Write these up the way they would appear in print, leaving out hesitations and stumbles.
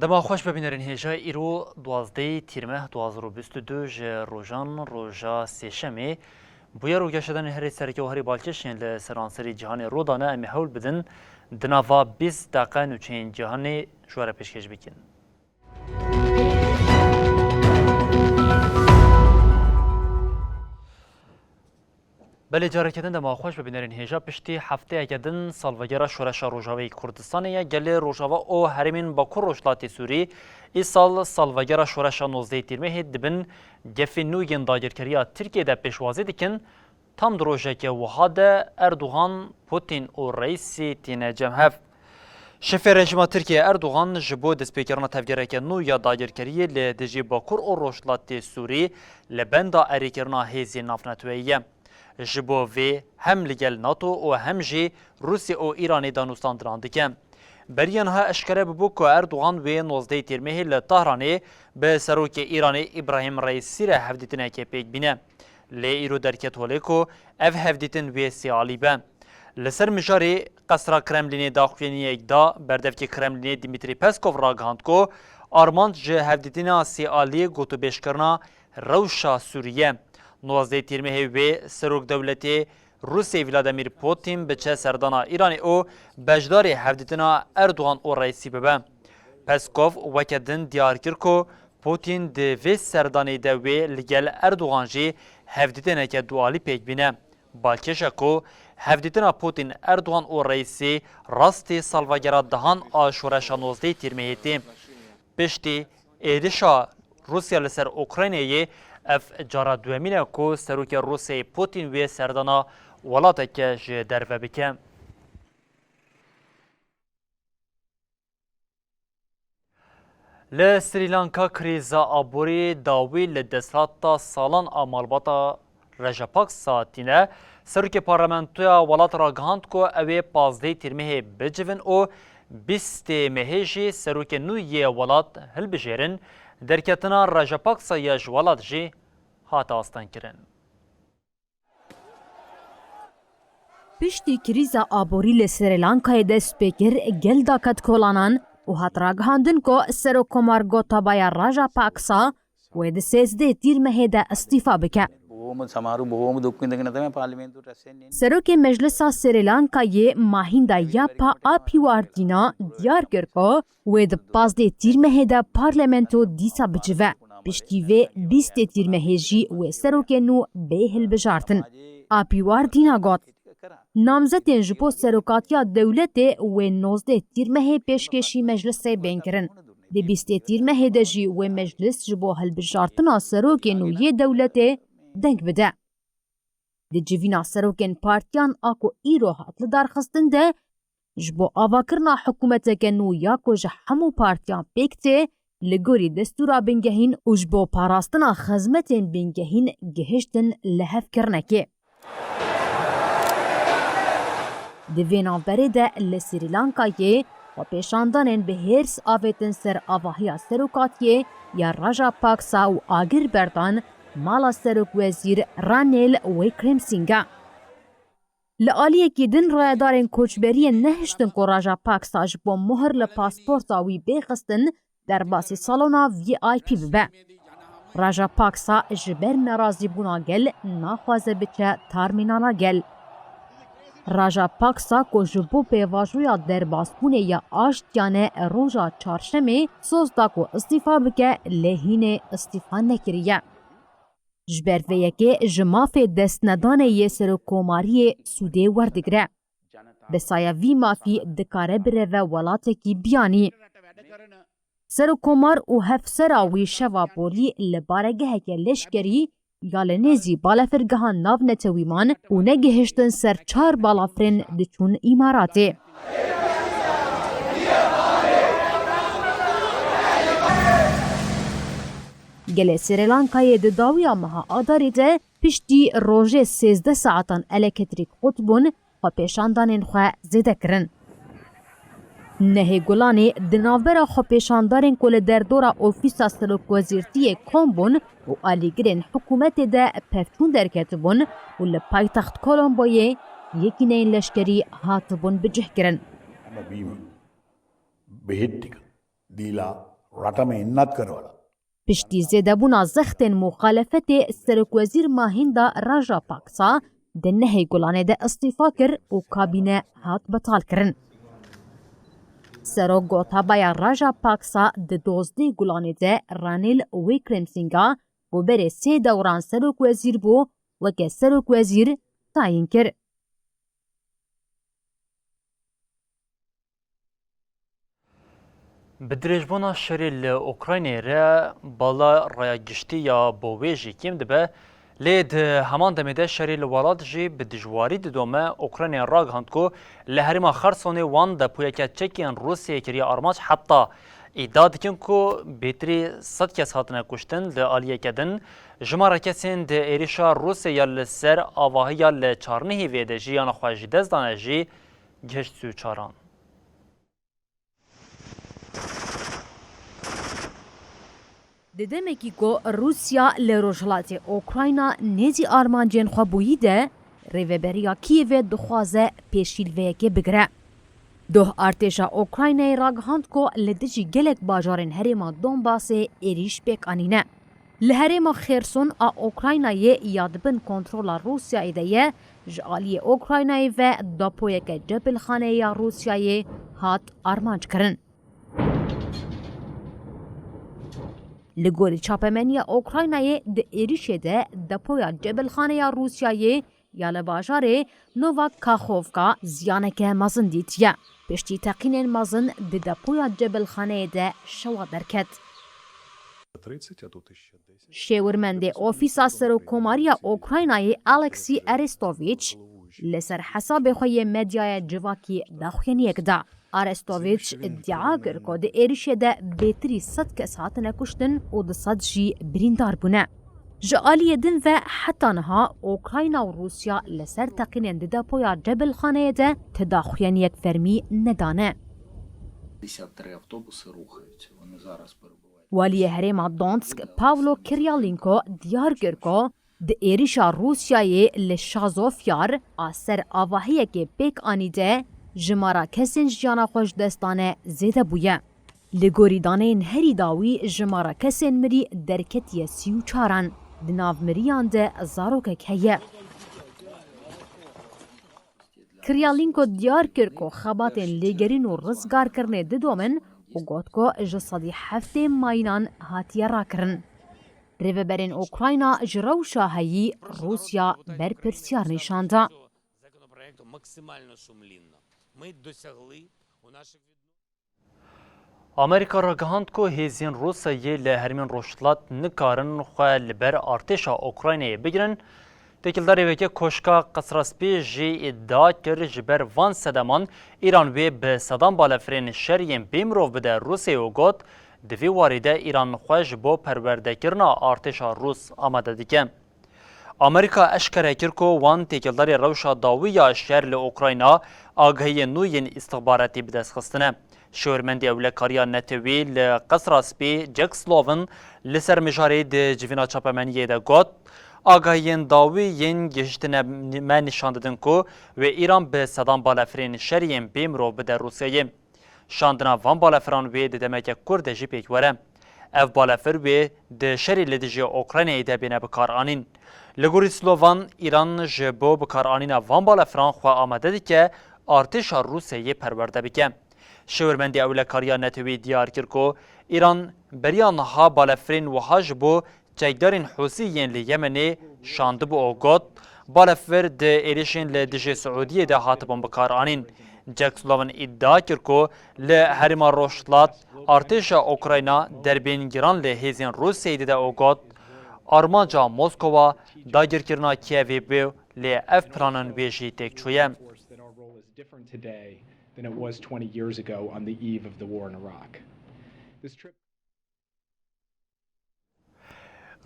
دما خوش ببینرین هجا ایرو 12 تیرمه 2022 ج روزان روزا سهشنبه بویا روگه شدن هری سرکی و هری بالکشین لسرانسری جهان رودانه امی حول بدن دناوا 20 دقیقه نوچین جهان شواره پیشکش بکن. بله جاره کردن دما خوش ببینرین هجا پشتی هفته اگدن سالوگرا شورش روجاوی کردستانه گل روجاوا او هرمین باکو روشلاتی سوری ای سال سالوگرا شورش 19 تیرمه دبن گفی نوگین داگرکریا ترکیه ده پیشوازی دکن tam درۆژێکی وهاده اردوغان پوتین و رئیسی تینه جمهف شفی رژیما ترکیه اردوغان جبو دستپیکرنا تفگیرک نو یا داگرکریه لدجی باکور و روشلاتی سوری لبندا اریکرنا هیزی نافنتویه جبو وی هم لگل ناتو و هم جی روسی و ایرانی دانوستان دراندکه بریان ها اشکره ببو که اردوغان وی 19 تیرمه لطهرانی به سروک ایرانی ابراهیم رئیسی را هفدیتنه که پیک بینه لی ایرو درکت ولی کو اف هفدیتن وی سیالی به لسر مجاری قصر کرملینی داخوینی اگدا بردف که کرملینی دیمیتری پسکوف را گهاند کو آرماند جه هفدیتنا سیالی گوتو بیشکرنا روشا سوریه 19 تیرمه وی سروک دولتی روسی ولادیمیر پوتین بچه سردانا ایرانی او بجداری هفدیتنا اردوغان او رئیسی ببه پسکوف وکدن دیار کر کو پوتین د وی سردانی دوی لگل اردوغان جی هفدیتنه که دوالی پیک بینه بالکشه کو هفدیتنا پوتین اردوغان او رئیسی راستی سالواگرا دهان آشورش 19 تیرمهیتی پشتی ایدشا روسیا لسر اوکراینیه اف جارا دومینه کو سروک روسی پوتین وی سردانا ولاته که جه درفه بکه ل سریلانکا کریزا آبوری داوی لدسراتا سالان آمالباتا رجاپاکسا تینه سروک پارلمنتویا ولات را گهاند کو اوی 15 تیرمه بجون او 20 مهجی سروک نوی ولات هل بجیرن درکتنا رجاپاکسا یج ولات جی هات آستان کرن. پشتی کریزا آبوری ل سریلانکای دست بکر گل داکت کولانان و هات راگهاندن که سرو کمار گوتابایا راجا پاکسا و ده 13 تیرمه ده استیفا بکه. سروک مجلس سریلانکای ماهیندا یاپا آپیواردینا دیار کرد و ده 15 تیرمه ده پارلمنتو دیسا بجوه. پشتی و 20 تیرمه جی و سروک نو بیهل بجارتن. آپیواردینا گوت نامزدین جپو سروکاتیا دولت و 19 تیرمه پیشکشی مجلس بین کرن. دی 20 تیرمه دجی و مجلس جبو هلبجارتنا سروکین و یه دولت دنگ بده. دی جوینا سروکین پارتیان آکو ایرو هاتل دارخستن ده جبو آواکرنا حکومت کنو یاکو جحمو پارتیان پیکته لگوری دستورا بنگهین و جبو پاراستنا خزمتین بنگهین گهشتن لحف کرنکه. دوینا برده لسریلانکایه و پیشاندانین به هرس آویتن سر آواهیا سروکاتیه یا راجا پاکسا و آگر بردان مالا سروک وزیر رانیل ویکرمسینگا. لآلیه که دن رایدارین کوچبری نهشتن که راجا پاکسا جبو مهر لپاسپورتا وی بیخستن در باسی سالونا وی آی پی ببه. راجا پاکسا جبر نرازی بونا گل ناخوازه بچه تارمینانا گل. راجا پاکسا کو جبو پیواجویا درباسپونه یا آشتیانه روژا چارشمه سوزدا کو استیفا بکه لحین استیفا نکریه. جبرویه که جماف دست ندانه یه سر کوماری سوده وردگره. بسایه وی مافی دکاره بره و ولاته کی بیانی. سر کومار او هفسراوی شوابوری لبارگه که لشکری یال نزی بالافرگهان ناو نتویمان و نگهشتن سر 4 بالافرین دچون اماراته. گل سریلانکای د داویا مها آداری ده پشتی روژه 13 ساعتان الکتریک قطبون و پیشاندانین خواه زیده کرن. نه گلانی دناوبرا خو پیشاندارین کل در دورا اوفیسا سلوک وزیرتی کامبون و آلیگرین حکومت ده پفتون درکتبون و لپایتخت کولومبوی یکی نین لشکری هاتبون بجه کرن. بهتیک دیلا راتم اینات کروالا. پشتی زیده بونا زختن مخالفت سلوک وزیر ماهیندا راجا پاکسا ده نه گلانی ده استیفا کر و کابینه هات بطال کرن. سرو گوتابایا راجا پاکسا د 12 گلانی ده رانیل ویکرمسینگا و بره 3 دوران سروک وزیر بو و که سروک وزیر تعیین کرد. بدرێژبوونا شەرێ لە ئۆکراینێرە باڵا ڕایگشتی یا بۆوێژی کێم دەبە لێ هەمان دەمێدە شەرێ لە وڵات ژێ بە دژواری ددۆمە ئۆکراینێ ڕاگەاندکۆ لە هەرێما خەرسۆنێ وان دەپویەکە چەکیان رووسیە کردیا ئارماج حتا ئیدا dikin ku bêtirî 100 kes hatine kuştin li aliyekedin ji mara kesên di êrişa Rûsyaya li ser avahiya li çarnihê vê de jiyana xwe jî dest dane jî geşt sû çaran. ددمکی کو روسیا لروجلاتی اوکراینا نزی آرمانجین خوابویی ده ریوبریا کیو دخوازه پیشیلوه که بگره. دوه ارتشا اوکراینای راگهاند کو لدجی گلک باجارن هریما دونباسه ایریش بیک آنینه. لهریما خیرسون آ اوکراینای یادبن کنترول روسیا ایده جالی اوکراینای و داپویه که جبل خانه یا روسیای هات آرمانج کرن. لگوری چاپمنی اوکراینای د ایریشه ده دپویا جبل خانه یا روسیای یا لباجاره نوواک کاخوفکا زیانکه مزن دیتیه. پشتی تقینین مزن د دپویا جبل خانه ده شوا درکت. شیورمند اوفیسا سرو کوماریا اوکراینای الکسی ارستوویچ لسر حساب خوی مدیای جواکی داخوینیک ده. آرستوویچ ادعا کرد که د ایریشه ده بهتری 100 کس هاتنه کشتن و د 100 جی بریندار بونه. جالی دن و حتی نها اوکراینا و روسیا لسر تقینین ده پویا جبل خانه ده تداخوین یک فرمی ندانه. 53 автобуси рухаються, вони зараз перебувають. والی هریما دونتسک پاولو کریالینکو دیار کرد که د ایریشا روسیای لشازوفیار آسر آواهیه که پیک آنیده جمارا کسین جانا خوش دستانه زیده بویه. لگوری دانین هری داوی جمارا کسین مری درکتی 34 دناو مریان ده زاروکک هیه. کریالینکو دیار کرد که خباتین لگرین و رزگار کرنه ددومن و گوت که جسادی هفته ماینان هاتیه را کرن. ریوبرین اوکراینا جراو شاهایی روسیا بر پرسیار نشانده. Amerika ragihand ku hêziyên Rûsyayê li herîmên rojhilat nikarin xwe li ber artêşa Ukraynayê bigirin. Têkildarê veke koşka Qesraspî jî iddia kir ji ber van sedeman İran wê bi sedan balafirên şeriyên bêmirov bide Rûsyayê û got di vê warî de İran xwe ji bo perwerdekirina artêşa Rûs amade dike. Amerika eşkere kir ku wan têkildarê rewşa dawî ya şer li Ukrayna agahiyên nû yên istixbaratî bi dest xistine. Şêwirmendê ewlekariya netewî li Qesraspî Jack Sullivan li ser mijarê di civîna çapemeniyê de got agahiyên dawî yên gihîştine me nîşan didin ku wê İran bi sedan balafirên şeriyên bêmirov bide Rûsyayê. Şandina van balafiran wê di demeke Kurd de jî pêk were. Ev balafir wê di şerê li dijî Ukraynayê de bêne bikaranîn. Li gorî Slovan, İran ji bo bikaranîna van balafiran xwe amade dike artêşa Rûsyayê perwerde bike. Şêwirmendê ewlekariya netewî diyar kir ku İran beriya niha balafirên wiha ji bo çekdarên Hûsîyên li Yemenê şandibû û got balafir di êrişên li dijî Siûdiyê de hatibûn bikaranîn. Jack Sullivan iddia kir ku li herîma rojhilat artêşa Ukrayna derbên giran li hêzên Rûsyayê de û got armanca Moskova dagirkirina Kievê bê lê ev planên wê jî têkçûye. Than it was 20 years ago on the eve of the war in Iraq. This trip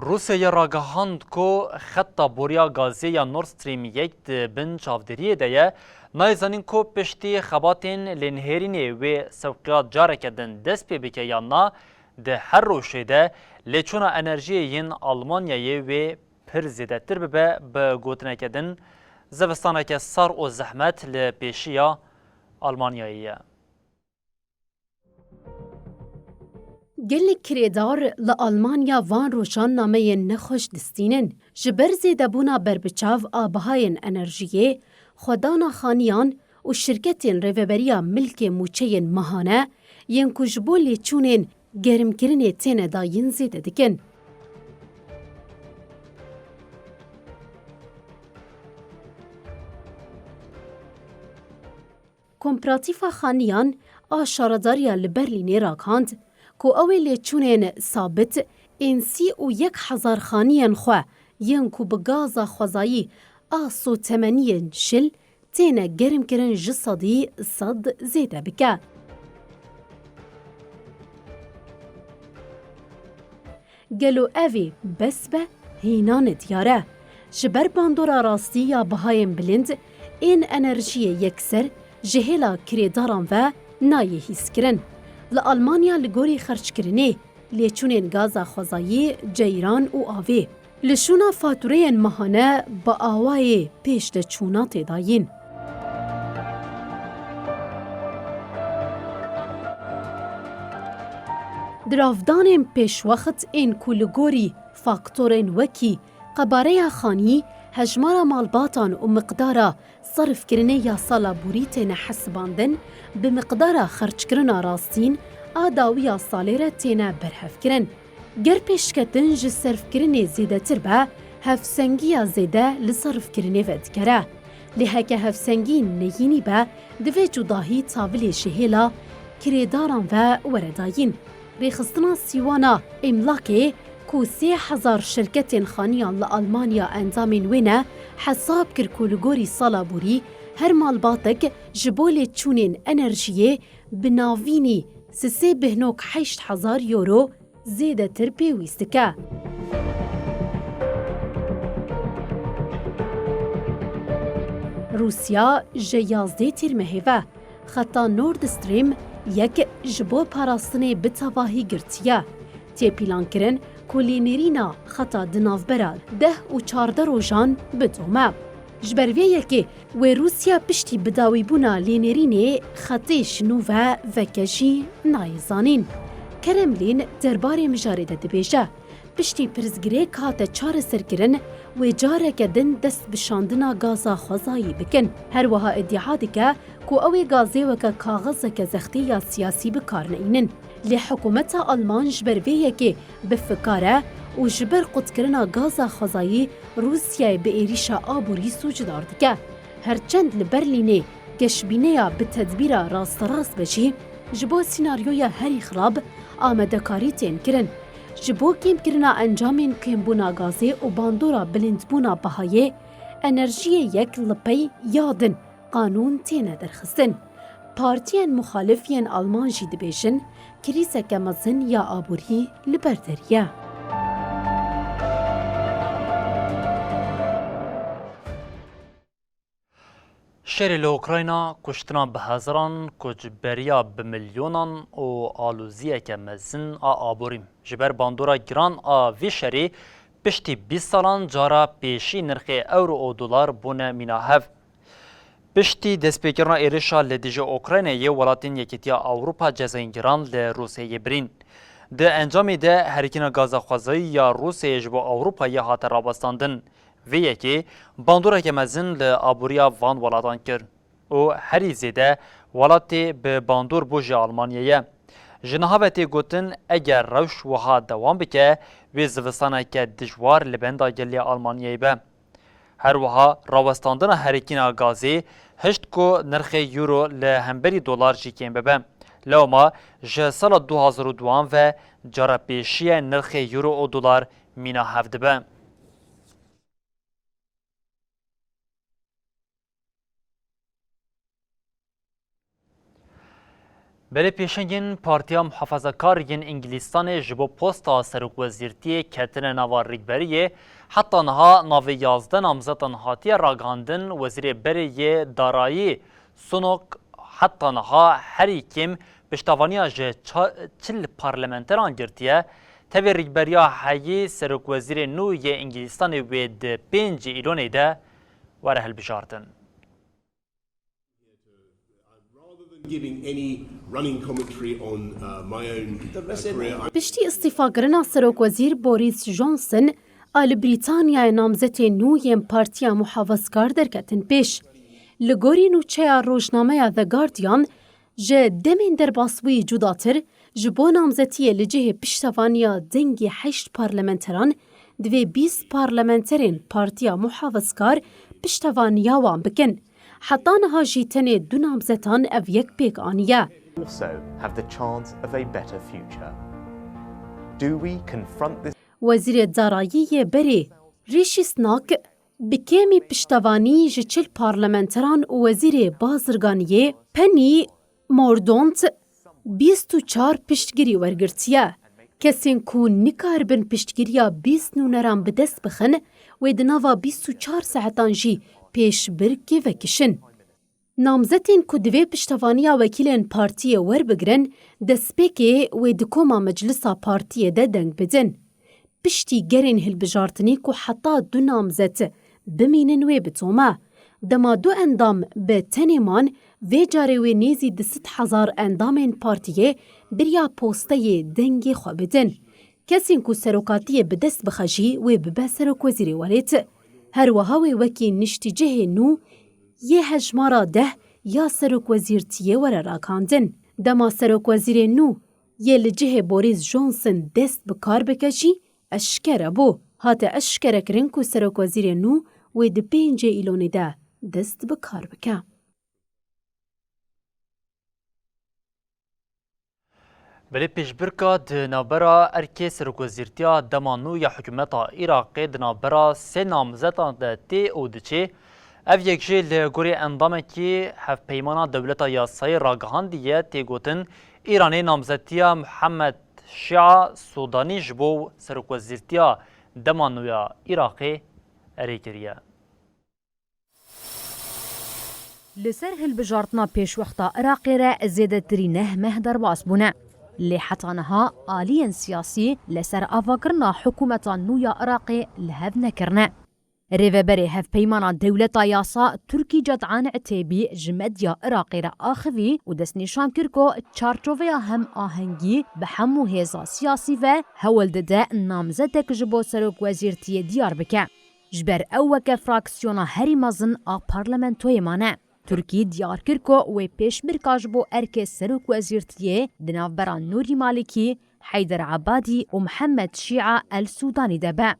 روسیه راگهاند کو خط بوریا گازی یا نورد استریم یک بن چاودریه ده نایزانین کو پشتی خباتین لنهرینی و سوقیات جاره کدن دست پی بکه یا نا ده هر روشه ده لیچونا انرژی ین آلمانیای و پر زیده تر به گوتنه کدن زوستانه که سار و زحمت لپیشیا آلمانیاییه. gelek kirêdar li Almanya van rojan nameyên nexweş distînin ji ber zêdebûna berbiçav a bihayên enerjiyê, xwedana xaniyan û şirketên rêveberiya milkê mûçeyên mehane yên ku ji bo lêçûnên germkirinê têne dayîn zêde dikin. Kompratîfa xaniyan a şaredariya li Berlînê rakand ku ew ê lêçûnên sabit ên 31,000 xaniyên xwe yên ku bi gaza xwezayî a sotemeniyên şil têne germkirin ji sedî sed zêde bike. Gelo evê bes be hînanê diyar e. Ji ber bandora rastî ya bihayên bilind ên enerjiyê yekser ji hêla kirêdaran ve nayê hîskirin. Li Almanya li gorî xerçkirinê, lêçûnên gaza xwezayî, ceyran û avê. Li şûna fatûreyên mehane bi awayê pêş de çûna têdayîn. Diravdanên pêşwext ên ku li gorî faktorên wekî qebareya xanî, hejmara malbatan û miqdara serfkirinê ya sala borî têne hesibandin, bi miqdara xerçkirina rastîn a dawiya salê re têne berhevkirin. Ger pêşketin ji serfkirinê zêdetir be, hevsengiya zêde li serfkirinê ve dikere. Lê heke hevsengî neyînî be, divê cudahî tavilê ji hêla kirêdaran ve were dayîn. Rêxistina sîwana emlakê ku 3000 şirketên xaniyan li Almanya endamên wê ne hesab kir ku li gorî sala borî her malbatek ji bo lêçûnên enerjiyê bi navînî 3.8 euro zêdetir pêwîst dike. Rûsya ji 11 tîrmehê ve xeta Nord Stream yek ji bo parastinê bi tevahî girtiye. Têpîlankirin ku lênêrîna xeta di navbera 10 û 14 rojan bidome. Ji ber vê yekê wê Rûsya piştî bidawîbûna lênêrînê xetê ji nû ve veke jî nayê zanîn. Kremlîn derbarê mijarê de dibêje. Piştî pirsgirêk hate çareserkirin wê careke din dest bi şandina gaza xwezayî bikin. Her wiha iddia dike ku ew ê gazê weke kaxezeke zextî ya siyasî bikarneînin. Lê hikûmeta Alman ji ber vê yekê bifikar e û ji ber qutkirina gaza xwezayî Rûsyayê bi êrîşa aborî sûcdar dike. Herçend li Berlînê geşbîneya bi tedbîra rasterast be jî ji bo sînaryoya herî xirab amadekarî tên kirin. Ji bo kêmkirina encamên kêmbûna gazê û bandora bilindbûna bihayê, enerjiyê yek li pey ya din qanûn têne derxistin. Partiyên muxalif yên Alman jî dibêjin krîzeke mezin ya aborî li ber deriye. شری لوکراینا کشتنا به هزاران کجبریا به میلیونان و آلوزیه که مزن آبوریم جبر باندورا گران وی شری پشتی 20 سالان جارا پیشی نرخ اورو و دلار بونه میناهف پشتی دستپیکرنا ایرشا لدیج اوکراینه یه ولاتین یکیتیا اوروپا جزاین گران لروسیه برین ده انجامی ده هرکین گازخوازی یا روسیه جبو اوروپا یه هات رابستاندن و یکی باندورا که مزن لابوریا وان ولاتان کر و هری زیده ولاتی به باندور بوژی آلمانیه جنهابتی گوتن اگر روش وها دوام بکه و زوستانه که دجوار لبندا گلی آلمانیه به هر وها راوستاندن هرکین گازی هشت کو نرخ یورو لهمبری دلار جیکین ببه لوما جه سال 2002 و جارا پیشی نرخ یورو و دلار مینا هفته به بله پیشنگین پارتیا محافظه‌کارین انگلیستان جبو پستا سرک وزیرتی کتن نوار ریگبریه حتی نها ناوی 11 نامزدان هاتی راگاندن وزیر بریه دارایی سنوک حتی نها هری کم پشتوانیا جه چل پارلمنتران گرتیه تبی ریگبریا حیی سرک وزیر نو یه انگلیستان وید 5 ایلونه ده وره هلبجاردن. Giving any running commentary on my own career. پشتی استیفاگرنا سروک وزیر بوریس جانسن آل بریتانیا نامزد نویم پارتیا محافظکار درکتن پیش. لگوری نوچه روشنامه The Guardian جه دمین در باسوی جداتر جبو نامزدی لجه پشتوانیا دنگی 8 پارلمنتران دوی 20 پارلمنترین پارتیا محافظکار پشتوانیا وان بکن. حتی نها جیتن دو نامزدان او یک پیک آنیه. Also have the chance of a better future. Do we confront this? وزیر دارایی بری ریشی سناک بکیمی پشتوانی جچل پارلمنتران و وزیر بازرگانیه پنی موردونت 24 پشتگیری ورگرتیه. کسین کو نکار بن پشتگیریا 20 نونران بدست بخن و دناوا 24 ساعتان جی پیش برکی وکشن. نامزدین که دوی پشتوانیا وکیلین پارتی ور بگرن دسپیکی و دکوما مجلسا پارتی ده دنگ بدن. پشتی گرین هلبجارتنی که حتی دو نامزد بمینن و بتوما. دما دو اندام به تنیمان و جاره و نیزی 10,000 اندامین پارتیه بریا پوسته دنگی خواه بدن. کسین که سروکاتی بدست بخجی و ببه سروک وزیری والیت. هر وهاوی وکی نشتیجه نو یه هجمارا 10 یا سروک وزیرتیه ور راکاندن. دما سروک وزیر نو یه لجه بوریس جانسن دست بکار بکشی اشکره بو. هات اشکره کرن که سروک وزیر نو و ده 5 ایلونه ده دست بکار بکه. بله پیشبرکا دنابرا ارکی سرک وزیرتیا دمانو یا حکومتا عراقی دنابرا سه نامزدان ده تی او دچه اف یک جه لگوری اندامه که هف پیمانا دولتا یاسای راگهاندیه تی گوتن ایرانی نامزدتیا محمد شیع سودانی جبو سرک وزیرتیا دمانو یا عراقی اری کریه. لسر هلبجارتنا پیش وقتا عراقی را زیده تری نه مهدر باس بونه. لحتانها آليا سياسي لسر أفاقرنا حكومة نويا عراقي لهذ نكرنا. ريفبري هف بيمانا دولة ياسا تركي جدعان عتيبي جمديا عراقي را آخذي ودسني شام كركو تشارتوفيا هم آهنگي بحمو هيزا سياسي و هول دده نامزدك جبو سروك وزيرتي ديار بكا. جبر اوك فراكسيونا هري مزن پارلمنتوي مانه. ترکی دیار کرکو و پیش مرکاج بو ارک سروک وزیرتیه دناف بران نوری مالکی، حیدر عبادی و محمد شیعه السودانی دبا.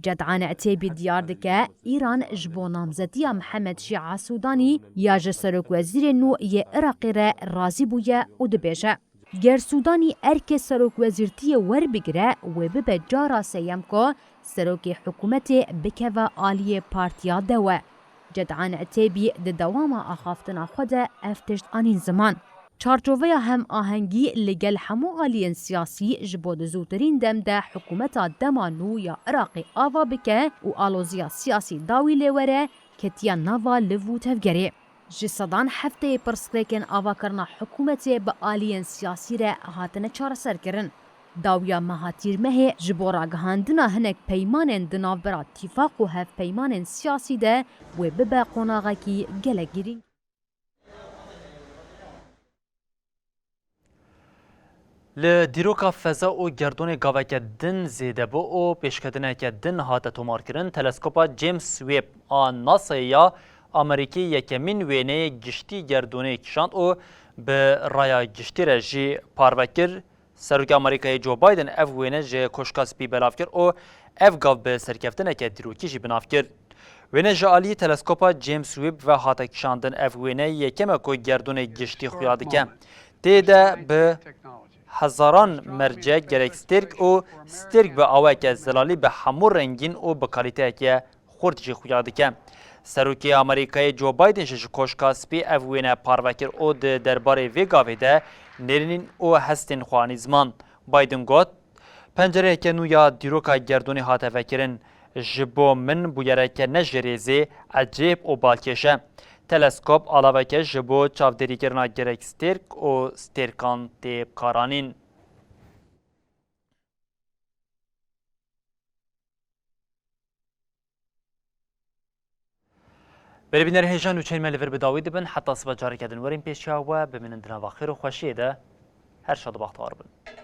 جدعان عتیبی دیار دکه ایران جبو نامزدی محمد شیعه سودانی یا جه سروک وزیر نو یه عراقی را رازی بویه و دبیجه. گر سودانی ارک سروک وزیرتیه ور بگره و ببه جارا سیم که سروک حکومت بکه و آلی پارتیا دوه. جدعان عتیبی ده دوام آخافتنا خود افتشت آنین زمان. چارچوبه هم آهنگی لگل همو آلین سیاسی جبود زودترین دم ده حکومت دمانو یا عراقی آوا بکه و آلوزیا سیاسی داوی لیوره کتیا نوا لفو تفگره. جسدان هفته پرسکریکن آوا کرنا حکومت با آلین سیاسی ره هاتن چار سر کرن. داویا مهاتیر مه جبورا گهاندنا هنک پیمان دناو برا اتفاق و هف پیمان سیاسی ده و ببا قناغا کی گله گیرین. لدیروکا فضا و گردون گاوک دن زیده بو و پیشکدنه که دن هات تومار کرن تلسکوپا جیمز ویب آن ناسا یا امریکی یکمین وینه گشتی گردونه کشاند و به رای گشتی رجی پاروکر سروک امریکای جو بایدن اف وینه جه کشکاس بی بلاف کرد و اف گاو به سرکفتنه که دیروکی جی بناف کرد. وینه جالی تلسکوپا جیمز ویب و هاتا کشاندن اف وینه یکمه که گردونه گشتی خویاده که تیده به هزاران مرجع گرک سترک و سترک به آوه که زلالی به همو رنگین و به کالیته که خورد جی خویاده که سروکی امریکای جو بایدن شش کشکاس بی اف وینه پاروکر او درباره وی گاوه ده نرینین او هستین خوانی زمان بایدن گوت پنجره که نویا دیروکا گردونی هاته فکرین جبو من بویره که نجریزی عجیب و بالکشه تلسکوپ علاوه که جبو چاودری کرنا گرک سترک و سترکان تیب کارانین بری بینر هیجان و چین ملی ور بداوید بن حتی صبح جاری کردن ورین پیش و بمینن دنا و خیر و خوشیه ده هر شاد و بختار بن